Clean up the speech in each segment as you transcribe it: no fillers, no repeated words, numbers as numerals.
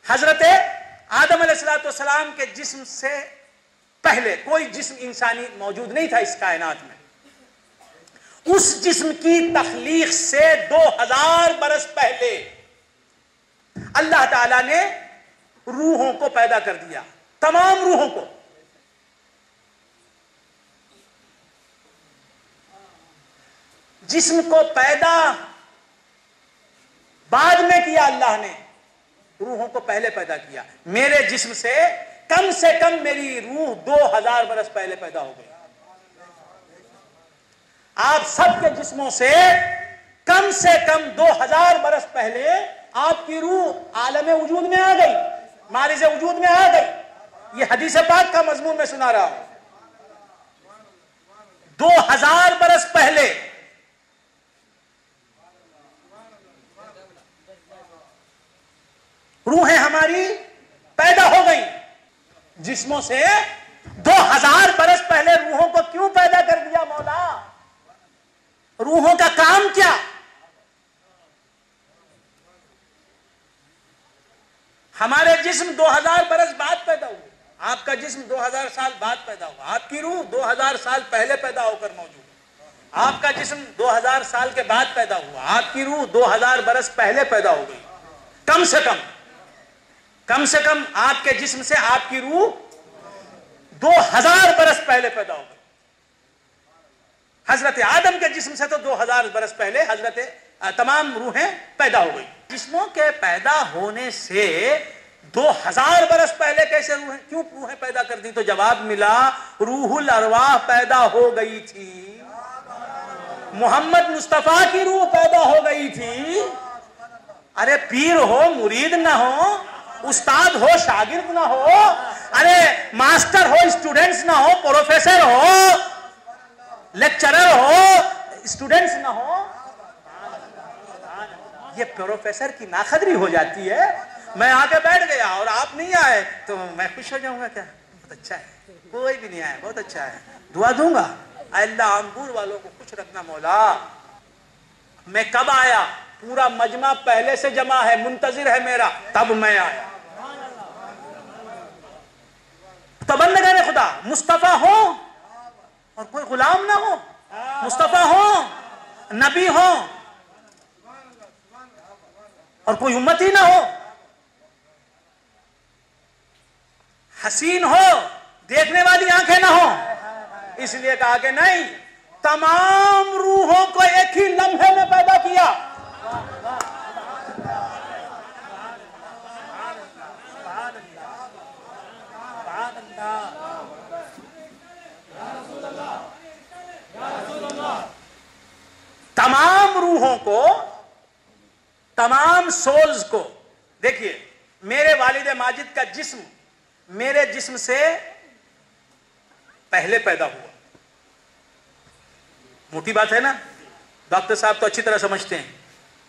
حضرت آدم علیہ السلام کے جسم سے پہلے کوئی جسم انسانی موجود نہیں تھا اس کائنات میں. اس جسم کی تخلیق سے 2000 برس پہلے اللہ تعالی نے روحوں کو پیدا کر دیا, تمام روحوں کو. جسم کو پیدا بعد میں کیا اللہ نے, روحوں کو پہلے پیدا کیا. میرے جسم سے کم میری روح 2000 برس پہلے پیدا ہو گئی. آپ سب کے جسموں سے کم 2000 برس پہلے آپ کی روح عالم وجود میں آ گئی, معرض وجود میں آ گئی. یہ حدیث پاک کا مضمون میں سنا رہا ہوں. 2000 برس پہلے روحیں ہماری پیدا ہو گئی. جسموں سے 2000 برس پہلے روحوں کو کیوں پیدا کر دیا مولا؟ روحوں کا کام کیا؟ ہمارے جسم 2000 برس بعد پیدا ہوئے, آپ کا جسم 2000 سال بعد پیدا ہوا, آپ کی روح 2000 سال پہلے پیدا ہو کر موجود ہے. آپ کا جسم 2000 سال کے بعد پیدا ہوا, آپ کی روح 2000 برس پہلے پیدا ہو گئی. کم سے کم آپ کے جسم سے آپ کی روح 2000 برس پہلے پیدا ہو گئی. حضرت آدم کے جسم سے تو 2000 برس پہلے تمام روحیں پیدا ہو گئی. جسموں کے پیدا ہونے سے 2000 برس پہلے کیسے کیوں روحیں پیدا کر دی؟ تو جواب ملا, روح الارواح پیدا ہو گئی تھی, محمد مصطفیٰ کی روح پیدا ہو گئی تھی. ارے پیر ہو مرید نہ ہو, استاد ہو شاگرد نہ ہو, ارے ماسٹر ہو اسٹوڈنٹس نہ ہو, پروفیسر ہو لیکچرر ہو اسٹوڈنٹس نہ ہو. یہ پروفیسر کی ناقدری ہو جاتی ہے. میں آ کے بیٹھ گیا اور آپ نہیں آئے تو میں خوش ہو جاؤں گا کیا؟ بہت اچھا ہے. کوئی بھی نہیں آیا, بہت اچھا ہے, دعا دوں گا اللہ انگور والوں کو خوش رکھنا مولا. میں کب آیا؟ پورا مجمع پہلے سے جمع ہے, منتظر ہے میرا, تب میں آیا. تو بندگان خدا مصطفیٰ ہو اور کوئی غلام نہ ہو, مصطفیٰ ہو نبی ہو اور کوئی امتی نہ ہو, حسین ہو دیکھنے والی آنکھیں نہ ہو. اس لیے کہا کہ نہیں, تمام روحوں کو ایک ہی لمحے میں پیدا کیا. تمام روحوں کو, تمام سولز کو. دیکھیے میرے والد ماجد کا جسم میرے جسم سے پہلے پیدا ہوا. موٹی بات ہے نا, ڈاکٹر صاحب تو اچھی طرح سمجھتے ہیں.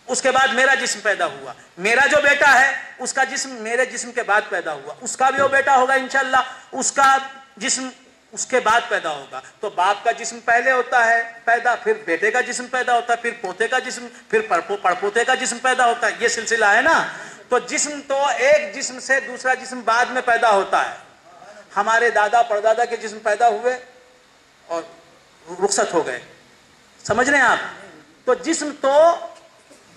اس کے بعد میرا جسم پیدا ہوا. میرا جو بیٹا ہے اس کا جسم میرے جسم کے بعد پیدا ہوا. اس کا بھی وہ بیٹا ہوگا انشاءاللہ, اس کا جسم اس کے بعد پیدا ہوگا. تو باپ کا جسم پہلے ہوتا ہے پیدا, پھر بیٹے کا جسم پیدا ہوتا ہے, پھر پوتے کا جسم, پھر پڑپوتے کا جسم پیدا ہوتا ہے. یہ سلسلہ ہے نا. تو جسم تو ایک جسم سے دوسرا جسم بعد میں پیدا ہوتا ہے. ہمارے دادا پردادا کے جسم پیدا ہوئے اور رخصت ہو گئے. سمجھ رہے ہیں آپ؟ تو جسم تو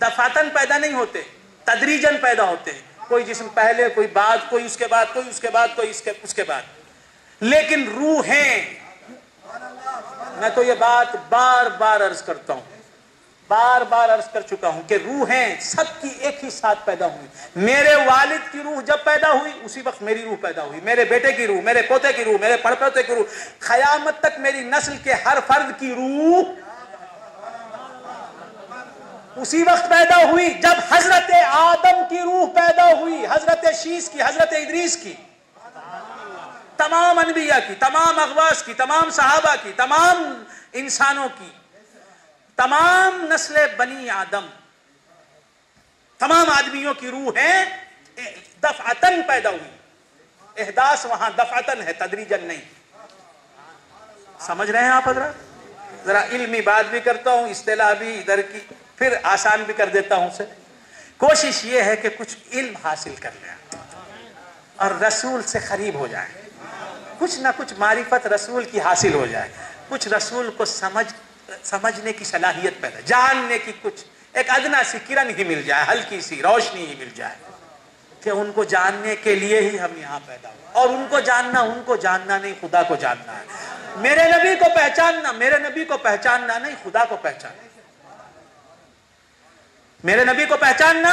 دفعتاً پیدا نہیں ہوتے, تدریجاً پیدا ہوتے ہیں. کوئی جسم پہلے, کوئی بعد, کوئی اس کے بعد, کوئی اس کے بعد, کوئی اس کے بعد. لیکن روحیں, میں تو یہ بات بار بار عرض کرتا ہوں, بار بار عرض کر چکا ہوں کہ روحیں سب کی ایک ہی ساتھ پیدا ہوئی. میرے والد کی روح جب پیدا ہوئی اسی وقت میری روح پیدا ہوئی, میرے بیٹے کی روح, میرے پوتے کی روح, میرے پڑپوتے کی روح, قیامت تک میری نسل کے ہر فرد کی روح اسی وقت پیدا ہوئی جب حضرت آدم کی روح پیدا ہوئی, حضرت شیس کی, حضرت ادریس کی, تمام انبیاء کی, تمام اغواس کی, تمام صحابہ کی, تمام انسانوں کی, تمام نسل بنی آدم, تمام آدمیوں کی روحیں دفعتاً پیدا ہوئی. احداث وہاں دفعتاً ہے, تدریجاً نہیں. سمجھ رہے ہیں آپ حضرات؟ ذرا علمی بات بھی کرتا ہوں, اصطلاح بھی ادھر کی, پھر آسان بھی کر دیتا ہوں. سے کوشش یہ ہے کہ کچھ علم حاصل کر لیں. اور رسول سے قریب ہو جائیں، کچھ نہ کچھ معرفت رسول کی حاصل ہو جائے، کچھ رسول کو سمجھنے کی صلاحیت پیدا، جاننے کی کچھ ایک ادنا سی کرن ہی مل جائے، ہلکی سی روشنی ہی مل جائے کہ ان کو جاننے کے لیے ہی ہم یہاں پیدا ہوئے، اور ان کو جاننا نہیں، خدا کو جاننا ہے۔ میرے نبی کو پہچاننا، میرے نبی کو پہچاننا نہیں، خدا کو پہچاننا۔ میرے نبی کو پہچاننا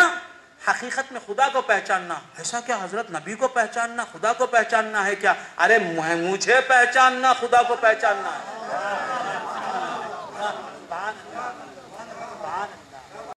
حقیقت میں خدا کو پہچاننا۔ ایسا کیا حضرت نبی کو پہچاننا خدا کو پہچاننا ہے کیا؟ ارے مجھے پہچاننا خدا کو پہچاننا ہے۔